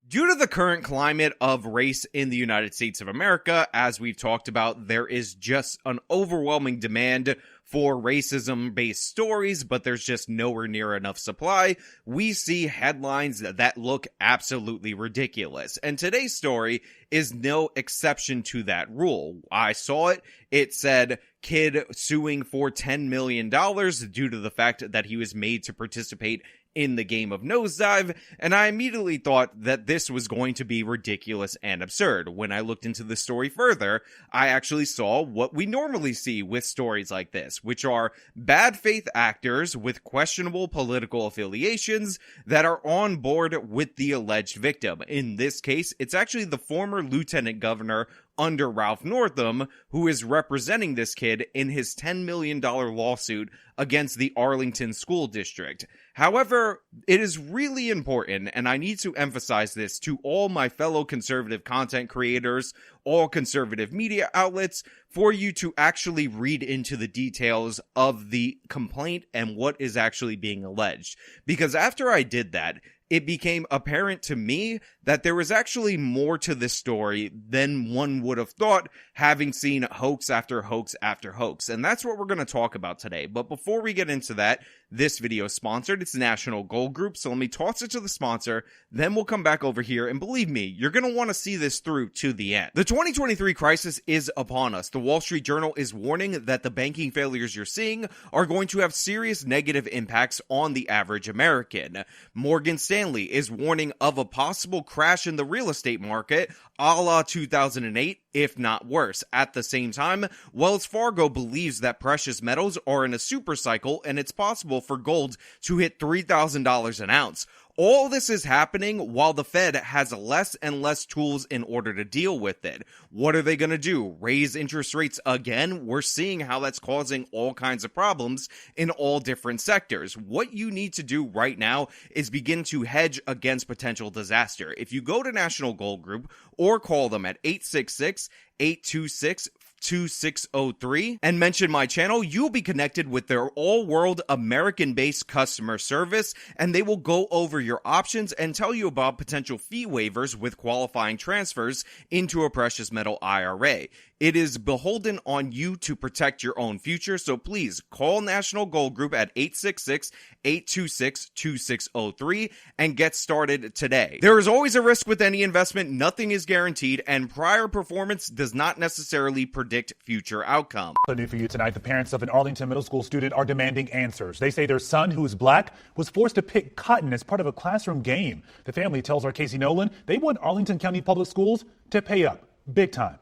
Due to the current climate of race in the United States of America, as we've talked about, there is just an overwhelming demand for racism-based stories, but there's just nowhere near enough supply. We see headlines that look absolutely ridiculous, and today's story is no exception to that rule. I saw it. It said, kid suing for $10 million due to the fact that he was made to participate in the game of Nosedive, and I immediately thought that this was going to be ridiculous and absurd. When I looked into the story further, I actually saw what we normally see with stories like this, which are bad faith actors with questionable political affiliations that are on board with the alleged victim. In this case, it's actually the former lieutenant governor under Ralph Northam, who is representing this kid in his $10 million lawsuit against the Arlington School District. However, it is really important, and I need to emphasize this to all my fellow conservative content creators, all conservative media outlets, for you to actually read into the details of the complaint and what is actually being alleged. Because after I did that, it became apparent to me that there was actually more to this story than one would have thought, having seen hoax after hoax after hoax. And that's what we're going to talk about today. But before we get into that, this video is sponsored. It's National Gold Group, so let me toss it to the sponsor, then we'll come back over here, and believe me, you're going to want to see this through to the end. The 2023 crisis is upon us. The Wall Street Journal is warning that the banking failures you're seeing are going to have serious negative impacts on the average American. Morgan Stanley is warning of a possible crash in the real estate market, a la 2008, if not worse. At the same time, Wells Fargo believes that precious metals are in a super cycle, and it's possible for gold to hit $3,000 an ounce. All this is happening while the Fed has less and less tools in order to deal with it. What are they going to do? Raise interest rates again? We're seeing how that's causing all kinds of problems in all different sectors. What you need to do right now is begin to hedge against potential disaster. If you go to National Gold Group or call them at 866-826-2603 and mention my channel, you'll be connected with their all-world American-based customer service, and they will go over your options and tell you about potential fee waivers with qualifying transfers into a precious metal IRA. It is beholden on you to protect your own future, so please call National Gold Group at 866-826-2603 and get started today. There is always a risk with any investment, nothing is guaranteed, and prior performance does not necessarily predict future outcome. New for you tonight, the parents of an Arlington middle school student are demanding answers. They say their son, who is black, was forced to pick cotton as part of a classroom game. The family tells our Casey Nolan they want Arlington County Public Schools to pay up big time.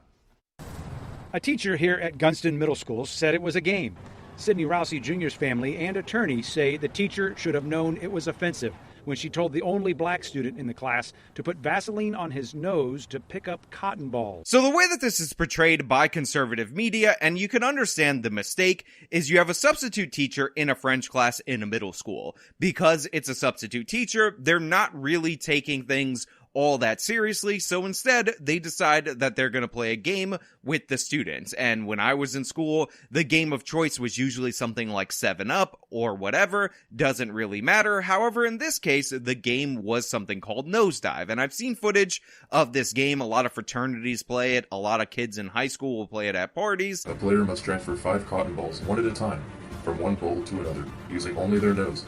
A teacher here at Gunston Middle School said it was a game. Sidney Rousey Jr.'s family and attorneys say the teacher should have known it was offensive when she told the only black student in the class to put Vaseline on his nose to pick up cotton balls. So the way that this is portrayed by conservative media, and you can understand the mistake, is you have a substitute teacher in a French class in a middle school. Because it's a substitute teacher, they're not really taking things all that seriously, so instead they decide that they're going to play a game with the students. And when I was in school, the game of choice was usually something like 7-Up or whatever, doesn't really matter. However, in this case, the game was something called Nosedive, and I've seen footage of this game. A lot of fraternities play it, a lot of kids in high school will play it at parties. A player must transfer 5 cotton balls, one at a time, from one bowl to another, using only their nose.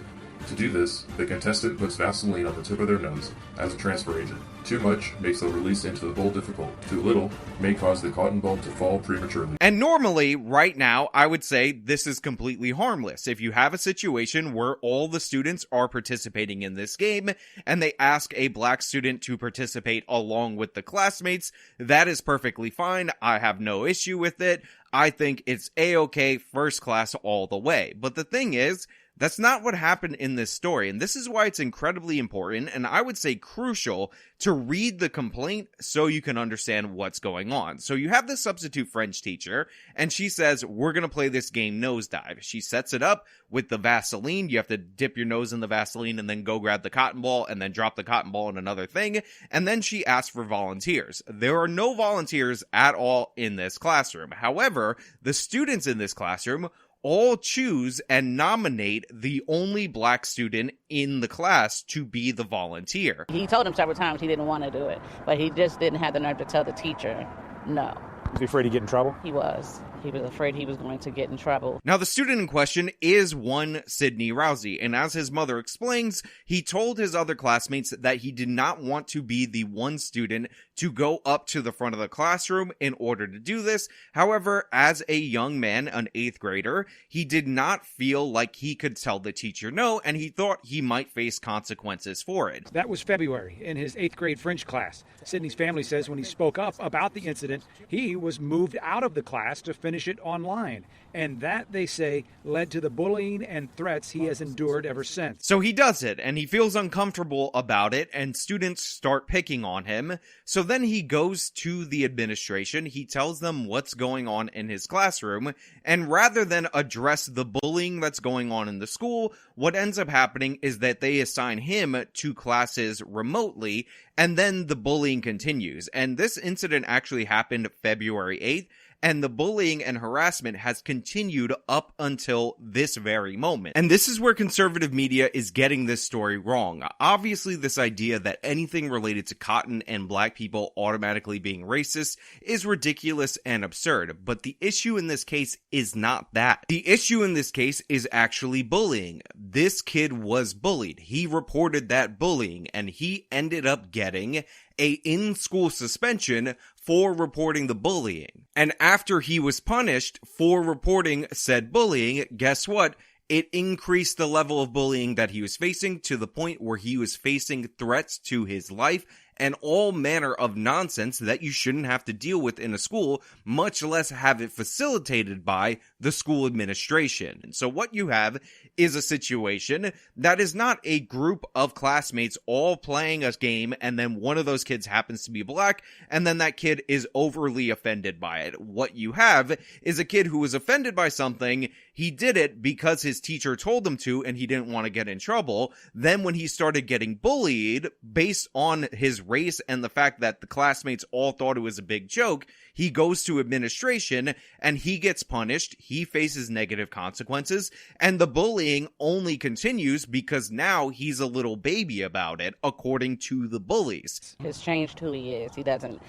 To do this, the contestant puts Vaseline on the tip of their nose as a transfer agent. Too much makes the release into the bowl difficult. Too little may cause the cotton ball to fall prematurely. And normally, right now, I would say this is completely harmless. If you have a situation where all the students are participating in this game and they ask a black student to participate along with the classmates, that is perfectly fine. I have no issue with it. I think it's A-okay, first class all the way. But the thing is, that's not what happened in this story, and this is why it's incredibly important, and I would say crucial, to read the complaint so you can understand what's going on. So you have this substitute French teacher, and she says, we're going to play this game Nosedive. She sets it up with the Vaseline. You have to dip your nose in the Vaseline and then go grab the cotton ball and then drop the cotton ball in another thing, and then she asks for volunteers. There are no volunteers at all in this classroom. However, the students in this classroom all choose and nominate the only black student in the class to be the volunteer. He told him several times he didn't want to do it, but he just didn't have the nerve to tell the teacher no. Was he afraid he'd get in trouble? He was. He was afraid he was going to get in trouble. Now, the student in question is one Sydney Rousey, and as his mother explains, he told his other classmates that he did not want to be the one student to go up to the front of the classroom in order to do this. However, as a young man, an 8th grader, he did not feel like he could tell the teacher no, and he thought he might face consequences for it. That was February in his 8th grade French class. Sydney's family says when he spoke up about the incident, he was moved out of the class to finish it online. And that, they say, led to the bullying and threats he has endured ever since. So he does it, and he feels uncomfortable about it, and students start picking on him. So then he goes to the administration, he tells them what's going on in his classroom, and rather than address the bullying that's going on in the school, what ends up happening is that they assign him to classes remotely, and then the bullying continues. And this incident actually happened February 8th, and the bullying and harassment has continued up until this very moment. And this is where conservative media is getting this story wrong. Obviously, this idea that anything related to cotton and black people automatically being racist is ridiculous and absurd, but the issue in this case is not that. The issue in this case is actually bullying. This kid was bullied. He reported that bullying, and he ended up getting a in-school suspension for reporting the bullying. And after he was punished for reporting said bullying, guess what? It increased the level of bullying that he was facing to the point where he was facing threats to his life and all manner of nonsense that you shouldn't have to deal with in a school, much less have it facilitated by the school administration. And so what you have is a situation that is not a group of classmates all playing a game and then one of those kids happens to be black and then that kid is overly offended by it. What you have is a kid who was offended by something. He did it because his teacher told him to and he didn't want to get in trouble. Then when he started getting bullied based on his race and the fact that the classmates all thought it was a big joke, he goes to administration and he gets punished. He faces negative consequences and the bullying only continues because now he's a little baby about it, according to the bullies. He's changed who he is. He doesn't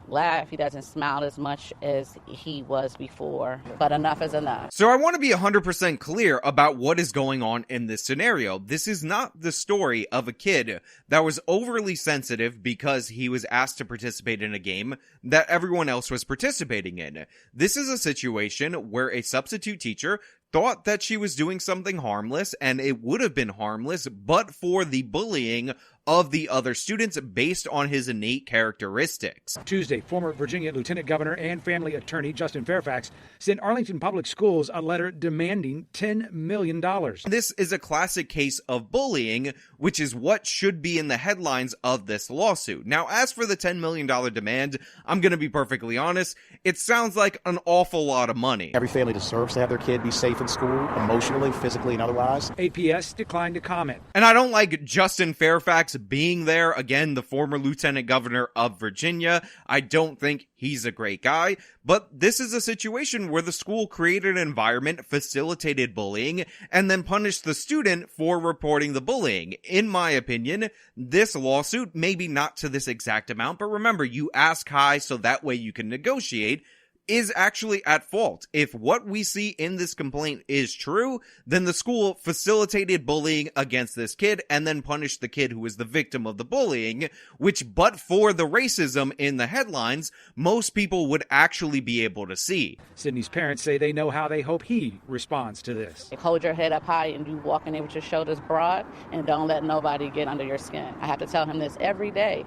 laugh, he doesn't smile as much as he was before, but enough is enough. So I want to be 100% clear about what is going on in this scenario. This is not the story of a kid that was overly sensitive because he was asked to participate in a game that everyone else was participating in. This is a situation where a substitute teacher thought that she was doing something harmless, and it would have been harmless but for the bullying of the other students based on his innate characteristics. Tuesday, former Virginia Lieutenant Governor and family attorney Justin Fairfax sent Arlington Public Schools a letter demanding $10 million. This is a classic case of bullying, which is what should be in the headlines of this lawsuit. Now, as for the $10 million demand, I'm going to be perfectly honest, it sounds like an awful lot of money. Every family deserves to have their kid be safe in school, emotionally, physically, and otherwise. APS declined to comment. And I don't like Justin Fairfax being there. Again, the former lieutenant governor of Virginia. I don't think he's a great guy, but this is a situation where the school created an environment, facilitated bullying, and then punished the student for reporting the bullying. In my opinion, this lawsuit, maybe not to this exact amount, but remember, you ask high so that way you can negotiate, is actually at fault. If what we see in this complaint is true, then the school facilitated bullying against this kid and then punished the kid who was the victim of the bullying, which but for the racism in the headlines, most people would actually be able to see. Sydney's parents say they know how they hope he responds to this. Hold your head up high and you walk in there with your shoulders broad and don't let nobody get under your skin. I have to tell him this every day,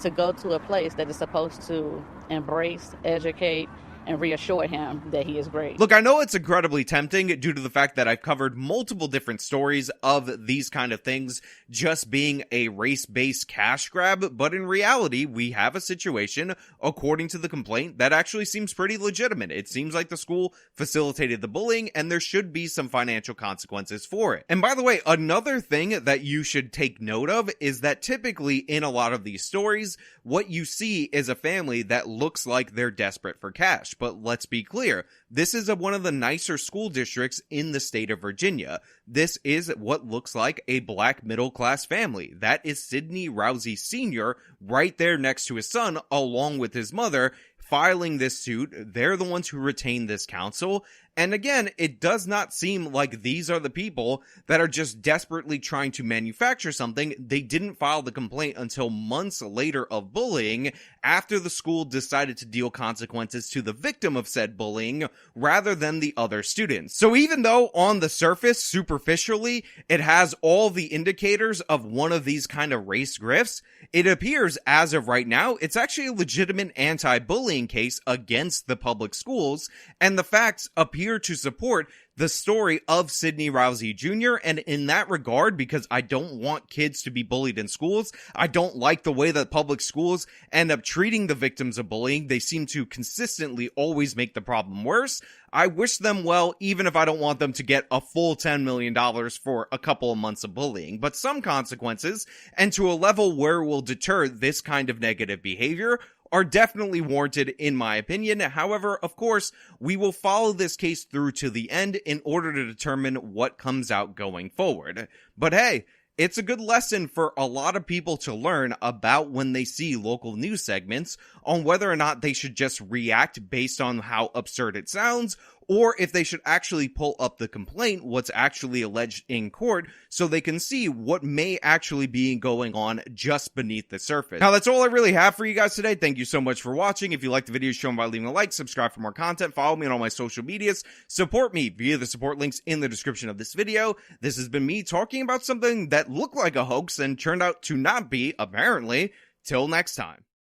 to go to a place that is supposed to embrace, educate, and reassure him that he is great. Look, I know it's incredibly tempting due to the fact that I've covered multiple different stories of these kind of things just being a race-based cash grab, but in reality, we have a situation, according to the complaint, that actually seems pretty legitimate. It seems like the school facilitated the bullying, and there should be some financial consequences for it. And by the way, another thing that you should take note of is that typically in a lot of these stories, what you see is a family that looks like they're desperate for cash. much, but let's be clear. This is one of the nicer school districts in the state of Virginia. This is what looks like a black middle-class family. That is Sidney Rousey Sr. right there next to his son, along with his mother, filing this suit. They're the ones who retain this counsel. And again, it does not seem like these are the people that are just desperately trying to manufacture something. They didn't file the complaint until months later of bullying, after the school decided to deal consequences to the victim of said bullying rather than the other students. So even though on the surface, superficially, it has all the indicators of one of these kind of race grifts, it appears as of right now, it's actually a legitimate anti-bullying case against the public schools, and the facts appear to support the story of Sidney Rousey Jr. And in that regard, because I don't want kids to be bullied in schools, I don't like the way that public schools end up treating the victims of bullying. They seem to consistently always make the problem worse. I wish them well, even if I don't want them to get a full $10 million for a couple of months of bullying, but some consequences, and to a level where it will deter this kind of negative behavior, are definitely warranted in my opinion. However, of course, we will follow this case through to the end in order to determine what comes out going forward. But hey, it's a good lesson for a lot of people to learn about when they see local news segments on whether or not they should just react based on how absurd it sounds, or if they should actually pull up the complaint, what's actually alleged in court, so they can see what may actually be going on just beneath the surface. Now, that's all I really have for you guys today. Thank you so much for watching. If you liked the video, show them by leaving a like, subscribe for more content, follow me on all my social medias, support me via the support links in the description of this video. This has been me talking about something that looked like a hoax and turned out to not be, apparently. Till next time.